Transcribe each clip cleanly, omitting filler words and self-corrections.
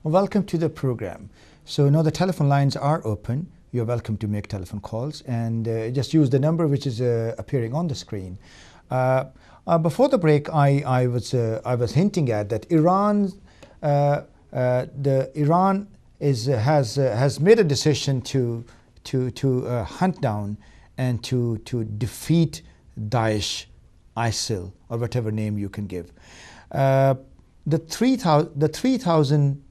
Welcome to the program. So now the telephone lines are open. You're welcome to make telephone calls and just use the number which is appearing on the screen. Before the break, I was hinting at that Iran has made a decision to hunt down and to defeat Daesh, ISIL, or whatever name you can give. The 3,000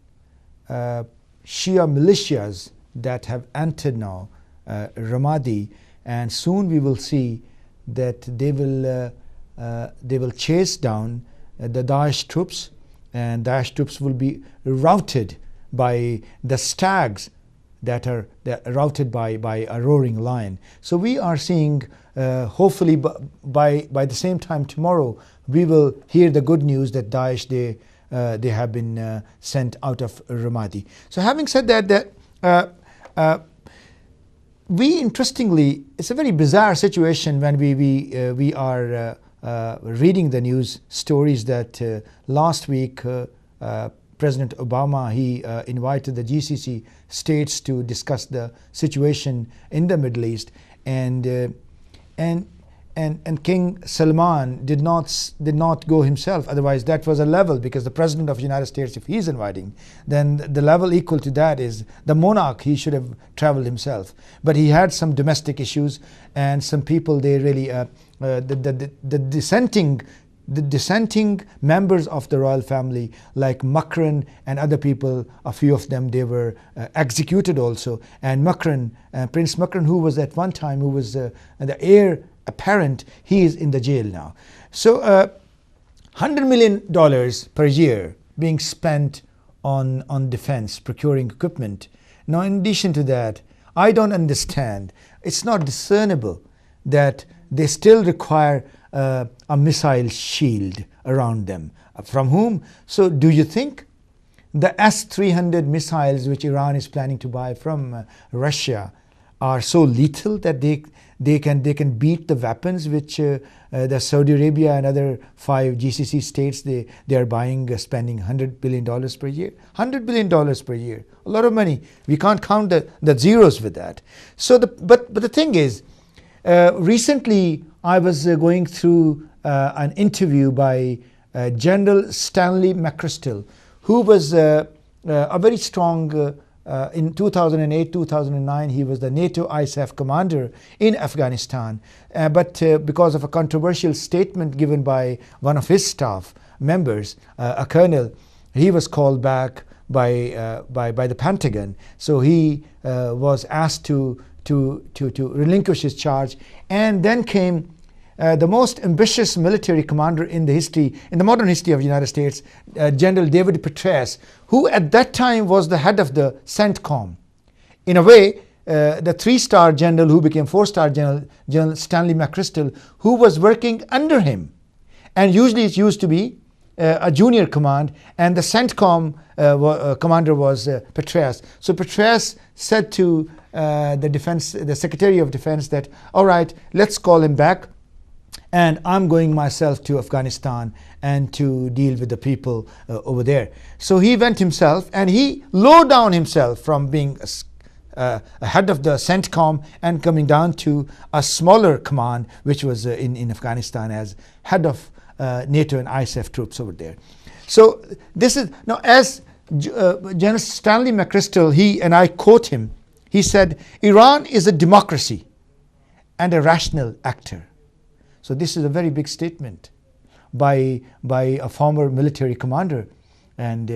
Shia militias that have entered now Ramadi, and soon we will see that they will chase down the Daesh troops, and Daesh troops will be routed by the stags that are routed by a roaring lion. So we are seeing, hopefully by the same time tomorrow, we will hear the good news that Daesh, they have been sent out of Ramadi. So having said that, we interestingly, it's a very bizarre situation when we are reading the news stories that last week President Obama, he invited the GCC states to discuss the situation in the Middle East, and King Salman did not go himself. Otherwise, that was a level, because the President of the United States, if he's inviting, then the level equal to that is the monarch. He should have traveled himself. But he had some domestic issues, and some people, they really the dissenting members of the royal family, like Makran and other people, a few of them, they were executed also. And Makran, Prince Makran, who was at one time, who was the heir apparent, he is in the jail now. So $100 million per year being spent on defense, procuring equipment. Now, in addition to that, I don't understand. It's not discernible that they still require a missile shield around them. From whom? So do you think the S-300 missiles which Iran is planning to buy from Russia are so lethal that they can beat the weapons which the Saudi Arabia and other 5 GCC states they are buying, spending $100 billion per year? $100 billion per year, a lot of money. We can't count the zeros with that. So but the thing is, recently I was going through an interview by General Stanley McChrystal, who was a very strong, in 2008, 2009, he was the NATO ISAF commander in Afghanistan. But because of a controversial statement given by one of his staff members, a colonel, he was called back by the Pentagon. So he was asked to relinquish his charge, and then came the most ambitious military commander in the modern history of the United States, General David Petraeus, who at that time was the head of the CENTCOM. In a way, the 3-star general who became 4-star General Stanley McChrystal, who was working under him. And usually it used to be a junior command, and the CENTCOM commander was Petraeus. So Petraeus said to the Secretary of Defense that, all right, let's call him back, and I'm going myself to Afghanistan and to deal with the people over there. So he went himself, and he lowered down himself from being a head of the CENTCOM and coming down to a smaller command, which was in Afghanistan as head of NATO and ISAF troops over there. So this is, now as General Stanley McChrystal, and I quote him, he said, Iran is a democracy and a rational actor. So this is a very big statement by a former military commander, and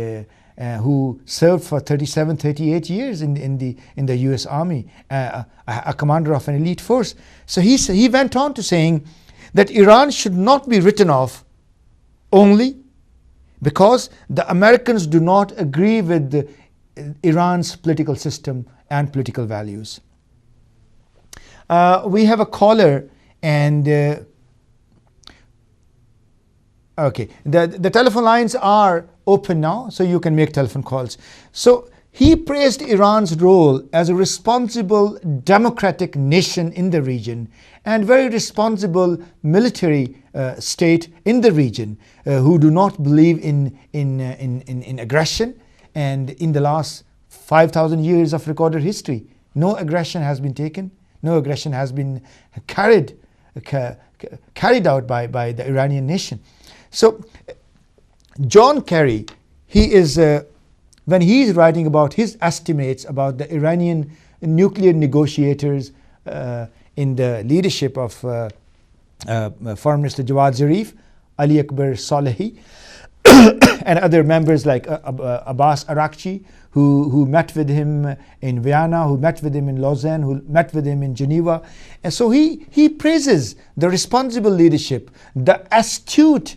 who served for 38 years in the US Army, a commander of an elite force. So he went on to saying that Iran should not be written off only because the Americans do not agree with Iran's political system and political values. We have a caller, and okay, the telephone lines are open now, so you can make telephone calls. So he praised Iran's role as a responsible democratic nation in the region and very responsible military state in the region, who do not believe in aggression And in the last 5,000 years of recorded history, no aggression has been taken, no aggression has been carried out by the Iranian nation. So John Kerry, he is when he is writing about his estimates about the Iranian nuclear negotiators in the leadership of Foreign Minister Jawad Zarif, Ali Akbar Salehi, and other members like Abbas Arakchi, who met with him in Vienna, who met with him in Lausanne, who met with him in Geneva. And so he praises the responsible leadership, the astute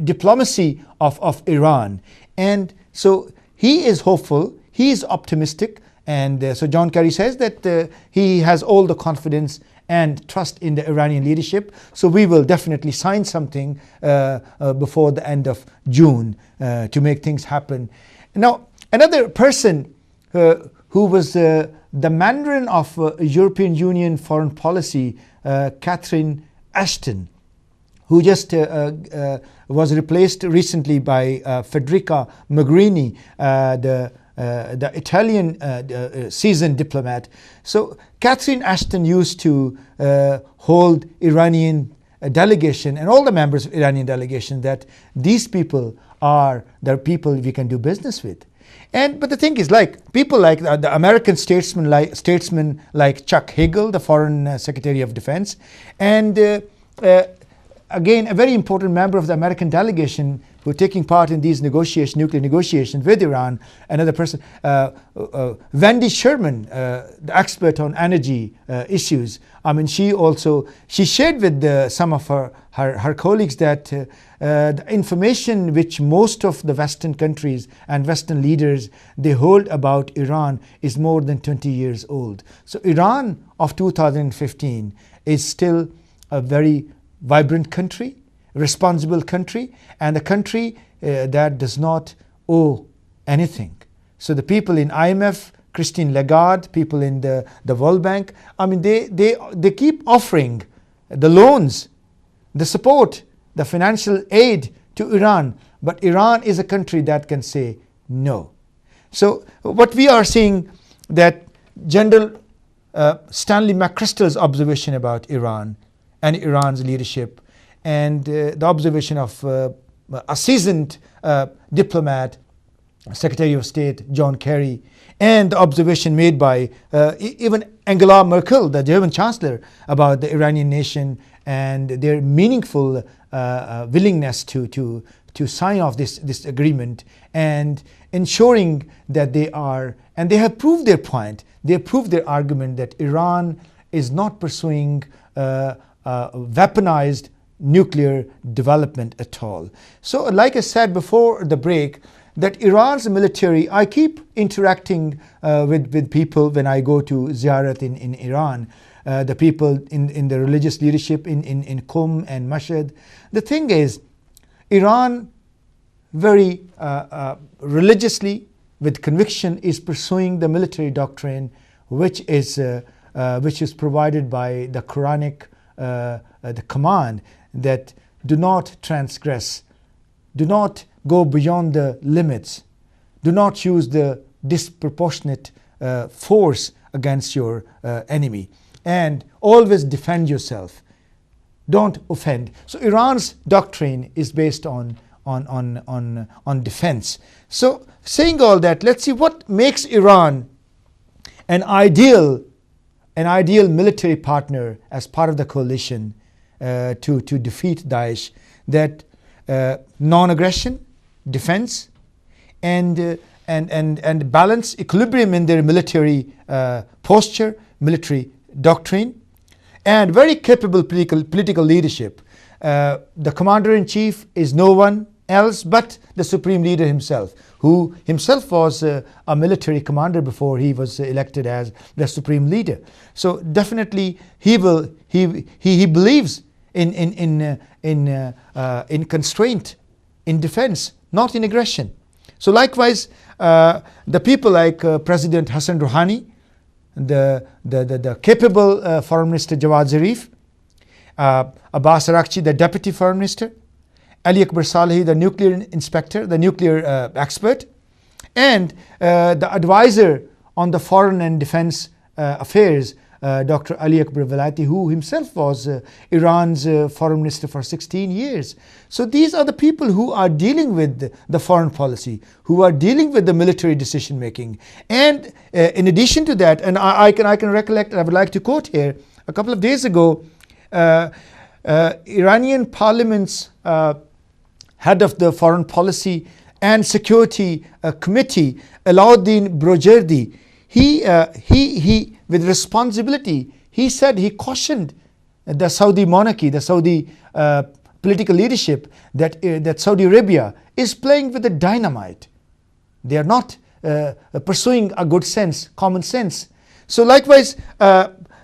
diplomacy of Iran. And so he is hopeful, he is optimistic, and so John Kerry says that he has all the confidence and trust in the Iranian leadership. So we will definitely sign something before the end of June to make things happen. Now, another person who was the Mandarin of European Union foreign policy, Catherine Ashton, who just was replaced recently by Federica Mogherini, the Italian seasoned diplomat. So Catherine Ashton used to hold Iranian delegation and all the members of Iranian delegation that these people are the people we can do business with. But the thing is, like people like the American statesmen like Chuck Hagel, the Foreign Secretary of Defense, and again, a very important member of the American delegation who are taking part in these negotiations, nuclear negotiations with Iran. Another person, Wendy Sherman, the expert on energy issues. I mean, she shared with some of her colleagues that the information which most of the Western countries and Western leaders they hold about Iran is more than 20 years old. So Iran of 2015 is still a very vibrant country, responsible country, and a country that does not owe anything. So the people in IMF, Christine Lagarde, people in the World Bank, I mean, they keep offering the loans, the support, the financial aid to Iran, but Iran is a country that can say no. So what we are seeing that General Stanley McChrystal's observation about Iran and Iran's leadership, and the observation of a seasoned diplomat, Secretary of State John Kerry, and the observation made by even Angela Merkel, the German Chancellor, about the Iranian nation and their meaningful willingness to sign off this agreement, and ensuring that they have proved their point, they have proved their argument that Iran is not pursuing weaponized nuclear development at all. So like I said before the break, that Iran's military, I keep interacting with people when I go to ziyarat in Iran, the people in the religious leadership in Qum and Mashhad. The thing is, Iran very religiously, with conviction, is pursuing the military doctrine which is provided by the Quranic the command that do not transgress, do not go beyond the limits, do not use the disproportionate force against your enemy, and always defend yourself. Don't offend. So Iran's doctrine is based on defense. So saying all that, let's see what makes Iran an ideal military partner as part of the coalition to defeat Daesh. That non-aggression, defense, and balance, equilibrium in their military posture, military doctrine, and very capable political leadership. The commander-in-chief is no one else but the supreme leader himself, who himself was a military commander before he was elected as the supreme leader. So definitely he believes in constraint, in defense, not in aggression. So likewise, the people like President Hassan Rouhani, the capable Foreign Minister Jawad Zarif, Abbas Arakchi, the Deputy Foreign Minister, Ali Akbar Salehi, the nuclear inspector, the nuclear expert, And the advisor on the foreign and defense affairs, Dr. Ali Akbar Velayati, who himself was Iran's foreign minister for 16 years. So these are the people who are dealing with the foreign policy, who are dealing with the military decision making. And in addition to that, and I can recollect, I would like to quote here, a couple of days ago, Iranian Parliament's head of the Foreign Policy and Security Committee, Alauddin Brojerdi, he with responsibility, he said, he cautioned the Saudi monarchy, the Saudi political leadership, that Saudi Arabia is playing with the dynamite. They are not pursuing a good sense, common sense. So likewise,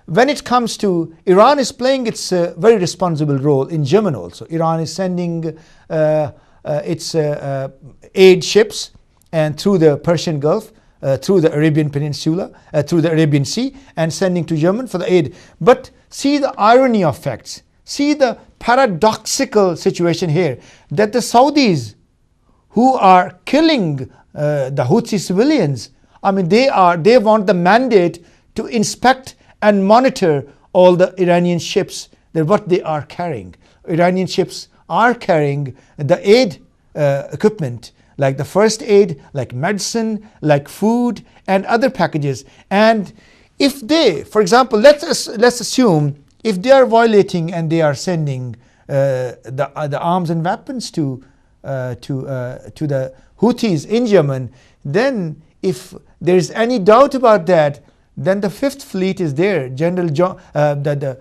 when it comes to Iran is playing its very responsible role in Yemen also. Iran is sending its aid ships and through the Persian Gulf, through the Arabian Peninsula, through the Arabian Sea, and sending to Yemen for the aid. But see the irony of facts. See the paradoxical situation here, that the Saudis who are killing the Houthi civilians, I mean, they want the mandate to inspect and monitor all the Iranian ships, that what they are carrying. Iranian ships are carrying the aid equipment, like the first aid, like medicine, like food and other packages. And if they, for example, let's assume if they are violating and they are sending the arms and weapons to the Houthis in Yemen, then if there is any doubt about that, then the Fifth Fleet is there. General John, the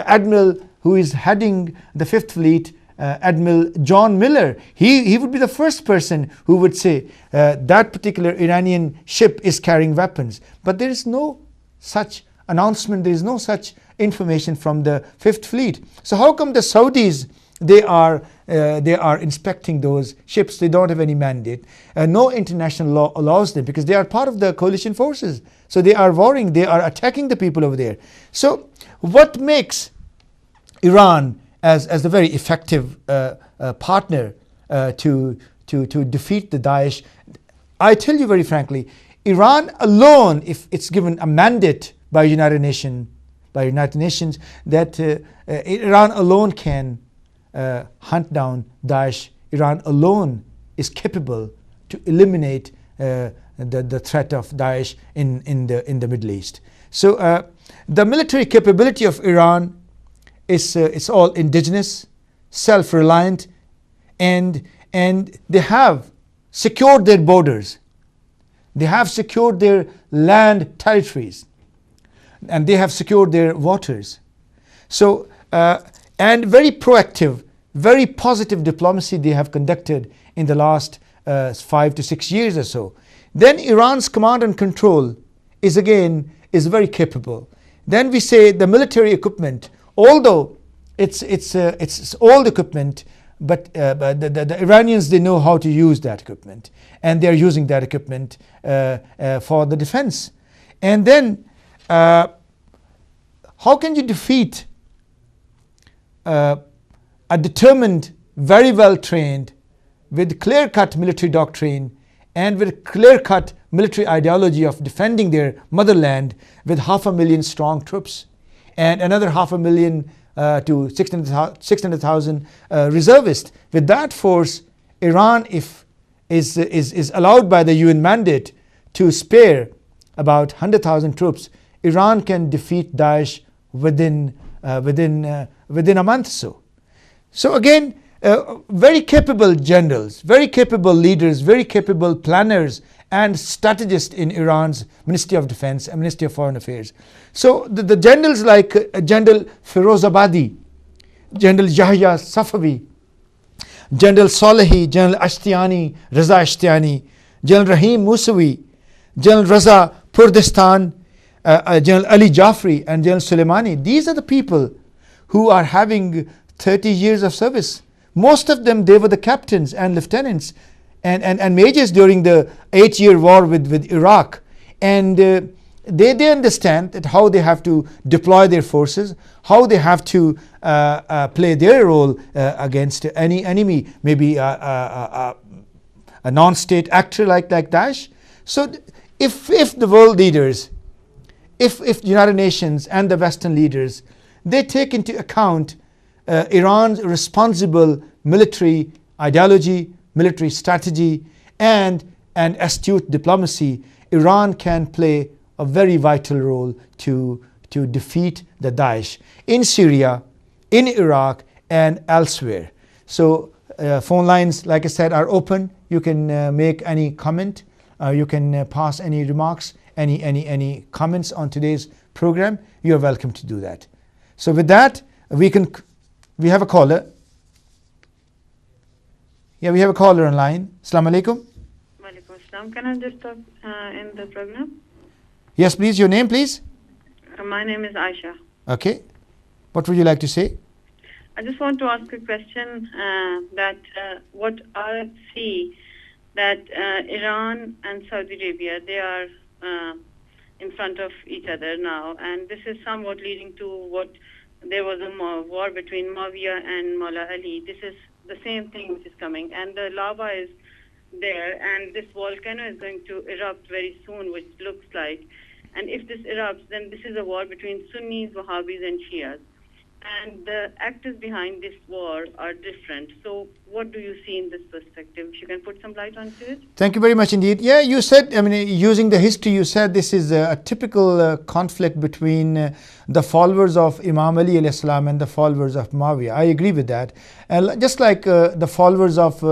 admiral who is heading the Fifth Fleet, Admiral John Miller, he would be the first person who would say that particular Iranian ship is carrying weapons. But there is no such announcement, there is no such information from the Fifth Fleet. So how come the Saudis, they are inspecting those ships? They don't have any mandate. No international law allows them, because they are part of the coalition forces. So they are warring, they are attacking the people over there. So what makes Iran as a very effective partner to defeat the Daesh? I tell you very frankly, Iran alone, if it's given a mandate by United Nations, that Iran alone can hunt down Daesh. Iran alone is capable to eliminate the threat of Daesh in the Middle East. So the military capability of Iran is all indigenous, self-reliant, and they have secured their borders. They have secured their land territories, and they have secured their waters. So and very proactive, very positive diplomacy they have conducted in the last 5 to 6 years or so. Then Iran's command and control is very capable. Then we say the military equipment, although it's old equipment, but the Iranians, they know how to use that equipment, and they are using that equipment for the defense. And then how can you defeat a determined, very well trained, with clear-cut military doctrine and with clear-cut military ideology of defending their motherland, with 500,000 strong troops and another 500,000 to 600,000 reservists? With that force, Iran, if is allowed by the UN mandate to spare about 100,000 troops, Iran can defeat Daesh within a month or so. So again, very capable generals, very capable leaders, very capable planners and strategists in Iran's Ministry of Defense and Ministry of Foreign Affairs. So the generals like General Firozabadi, General Yahya Safavi, General Salehi, General Ashtiani, Raza Ashtiani, General Rahim Musawi, General Raza Purdistan, General Ali Jafri and General Soleimani. These are the people who are having 30 years of service. Most of them, they were the captains and lieutenants and majors during the 8-year war with Iraq. And they understand that how they have to deploy their forces, how they have to play their role against any enemy, maybe a a non-state actor like Daesh. So if the world leaders, if the United Nations and the Western leaders, they take into account Iran's responsible military ideology, military strategy, and astute diplomacy, Iran can play a very vital role to defeat the Daesh in Syria, in Iraq, and elsewhere. So phone lines, like I said, are open. You can make any comment. You can pass any remarks, any comments on today's program. You are welcome to do that. So with that, we have a caller. Yeah, we have a caller online. Assalamu alaikum. Walaikum assalam. Can I just talk in the program? Yes, please. Your name, please. My name is Aisha. Okay. What would you like to say? I just want to ask a question that what I see that Iran and Saudi Arabia, they are in front of each other now, and this is somewhat leading to what there was a war between Muawiyah and Mullah Ali. This is the same thing which is coming, and the lava is there, and this volcano is going to erupt very soon, which looks like. And if this erupts, then this is a war between Sunnis, Wahhabis, and Shias. And the actors behind this war are different. So what do you see in this perspective? If you can put some light onto it. Thank you very much indeed. Yeah, you said, I mean, using the history, you said this is a typical conflict between the followers of Imam Ali alayhi salam and the followers of Muawiyah. I agree with that. Just like the followers of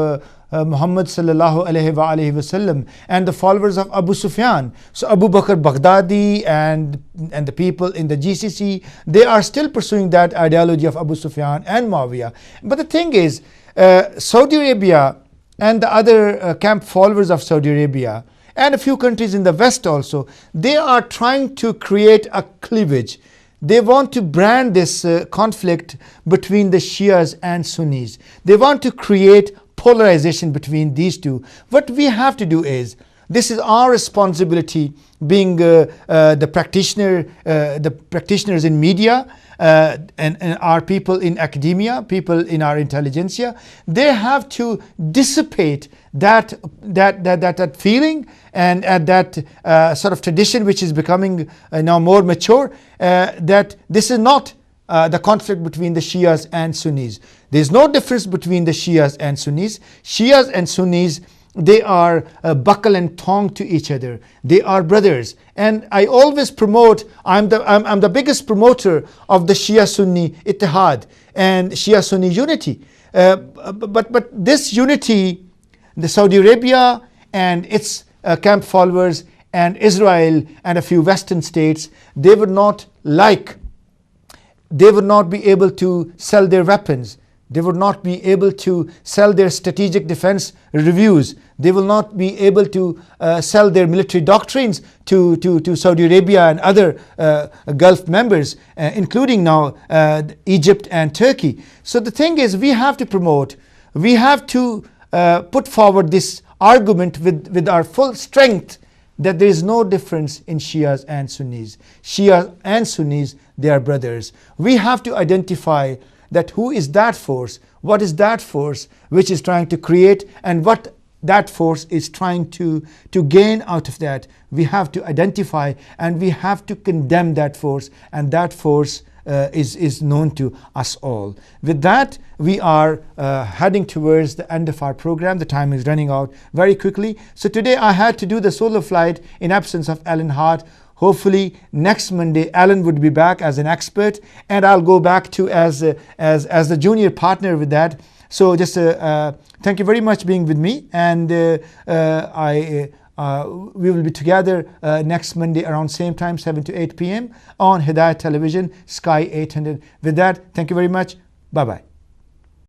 Muhammad sallallahu alayhi wasallam and the followers of Abu Sufyan. So Abu Bakr Baghdadi and the people in the GCC, they are still pursuing that ideology of Abu Sufyan and Muawiyah. But the thing is, Saudi Arabia and the other camp followers of Saudi Arabia and a few countries in the West also, they are trying to create a cleavage. They want to brand this conflict between the Shias and Sunnis. They want to create polarization between these two. What we have to do is, this is our responsibility, being the practitioners in media and our people in academia, people in our intelligentsia. They have to dissipate that feeling and that sort of tradition which is becoming now more mature, that this is not the conflict between the Shias and Sunnis. There is no difference between the Shias and Sunnis. Shias and Sunnis, they are buckle and thong to each other. They are brothers. And I always promote, I'm the biggest promoter of the Shia-Sunni Ittihad and Shia-Sunni unity. But this unity, the Saudi Arabia and its camp followers and Israel and a few Western states, they would not like. They would not be able to sell their weapons. They would not be able to sell their strategic defense reviews. They will not be able to sell their military doctrines to Saudi Arabia and other Gulf members, including now Egypt and Turkey. So the thing is, we have to promote, we have to put forward this argument with our full strength, that there is no difference in Shias and Sunnis. Shias and Sunnis, they are brothers. We have to identify that who is that force, what is that force which is trying to create, and what that force is trying to gain out of that. We have to identify and we have to condemn that force, and that force is known to us all. With that, we are heading towards the end of our program. The time is running out very quickly. So today I had to do the solo flight in absence of Alan Hart. Hopefully next Monday Alan would be back as an expert, and I'll go back to as the junior partner with that. So just thank you very much being with me, and we will be together next Monday around same time, 7 to 8 p.m. on Hidayat Television, Sky 800. With that, thank you very much. Bye-bye.